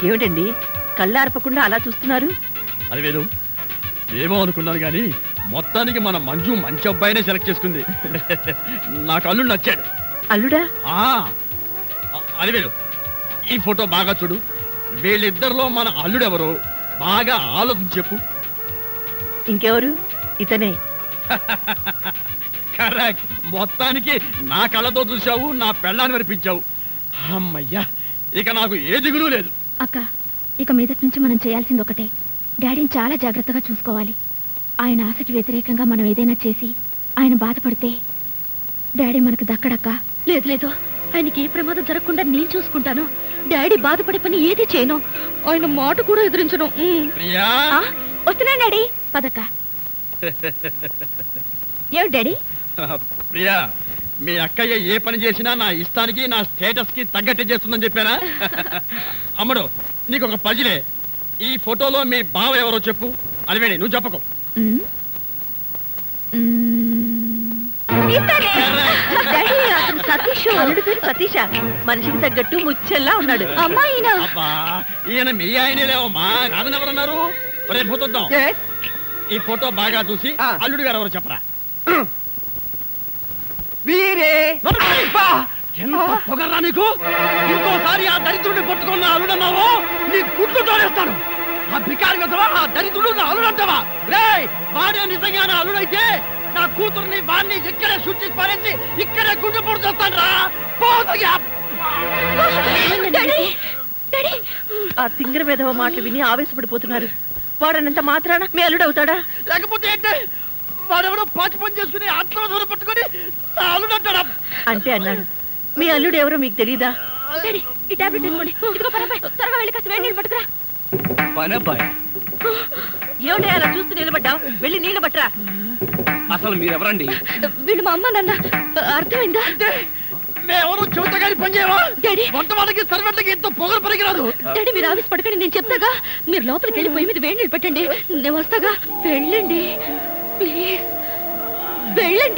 ఏమిటండి కళ్ళార్పకుండా అలా చూస్తున్నారు? అది వేరు ఏమో అనుకున్నాను కానీ మొత్తానికి మన మంజు మంచి అబ్బాయినే సెలెక్ట్ చేసుకుంది. నాకు అల్లుడు నచ్చాడు. అల్లుడా? అది వేరు ఈ ఫోటో బాగా చూడు. వీళ్ళిద్దరిలో మన అల్లుడెవరో బాగా ఆలోచించి చెప్పు. ఇంకెవరు? ఇతనే. కరెక్ట్. మొత్తానికి నా కళ్ళతో చూసావు, నా పెళ్ళాన్ని వినిపించావు. అమ్మయ్యా, ఇక నాకు ఏ దిగులు లేదు. అక్క, ఇక మీదటి నుంచి మనం చేయాల్సింది ఒకటే, డాడీని చాలా జాగ్రత్తగా చూసుకోవాలి. ఆయన ఆశకి వ్యతిరేకంగా మనం ఏదైనా చేసి ఆయన బాధపడితే డాడీ మనకు దక్కడక్క. లేదు లేదు, ఆయనకి ఏ ప్రమాదం జరగకుండా నేను చూసుకుంటాను. డాడీ బాధపడే పని ఏది చేయను, ఆయన మాట కూడా ఎదిరించను. ప్రియా, వస్తున్నాను డాడీ. పదక్క. ఏమిటి డాడీ? ప్రియా, మీ అక్కయ్య ఏ పని చేసినా నా ఇష్టానికి నా స్టేటస్ కి తగ్గట్టే చేస్తుందని చెప్పానా? అమ్మడు, నీకు ఒక పజిలే. ఈ ఫోటోలో మీ బావ ఎవరో చెప్పు. అలివేణి, నువ్వు చెప్పకు. సతీష్. అల్లుడి పేరు సతీష. మనిషికి తగ్గట్టు ముచ్చెల్లా ఉన్నాడు. అమ్మాయినా? అబ్బా, ఈయన మీ ఆయనలేవమ్మా, కాదని ఎవరన్నారు? రేపు పోతుందాం. ఈ ఫోటో బాగా చూసి అల్లుడు గారు ఎవరు చెప్పరా? వీరే. ఎంత పొగరా నీకు! ఇంకోసారి ఆ దరిద్రుడిని పట్టుకున్న అల్లుడన్నావు, నీ గుడ్లు తోడేస్తాను. ఆ భికారి కదవా, ఆ దరిద్రుడు నా అల్లుడంటావా? రేయ్, వాడే నిజంగా నా అల్లుడైతే నా కూతుర్ని వాడిని ఇక్కడే శుద్ధి పారేసి ఇక్కడే గుడ్డు పొడి చేస్తాను రా. ఆ తింగర విధవ మాటలు విని ఆవేశపడిపోతున్నారు. వాడనంత మాత్రాన మీ అల్లుడు అవుతాడా? లేకపోతే ఏంటి? వాడెవడో పాచి పని చేసుకుని ఆత్మహత్య పట్టుకొని నా అల్లుడు అంటాడా? అంటే అన్నాడు. మీ అల్లుడు ఎవరో మీకు తెలీదా? ఈ టాబ్లెట్ తీసుకోండి. ఇదిగో పనబ్బాయి, త్వరగా వెళ్ళి కాస్త వేడి నీళ్ళు పట్టుకురా. పనబ్బాయి, ఏమిటి అలా చూస్తూ నిలబడ్డావు? వెళ్ళి నీళ్ళు పట్టరా. అసలు మీరెవరండి? వీళ్ళు మా అమ్మ నాన్న. అర్థమైందా? మేమెవరూ చెబుతాగాని పని చేయవా? డాడీ, వంట వాళ్ళకి సర్వెంట్లకి ఎంతో పొగరు పనికిరాదు. డాడీ మీరు ఆఫీస్ పడకండి, నేను చెప్తాగా. మీరు లోపలికి వెళ్ళి పొయ్యి మీద వేడి నీళ్ళు పెట్టండి, నేను వస్తాగా. వెళ్ళండి ప్లీజ్, వెళ్ళండి.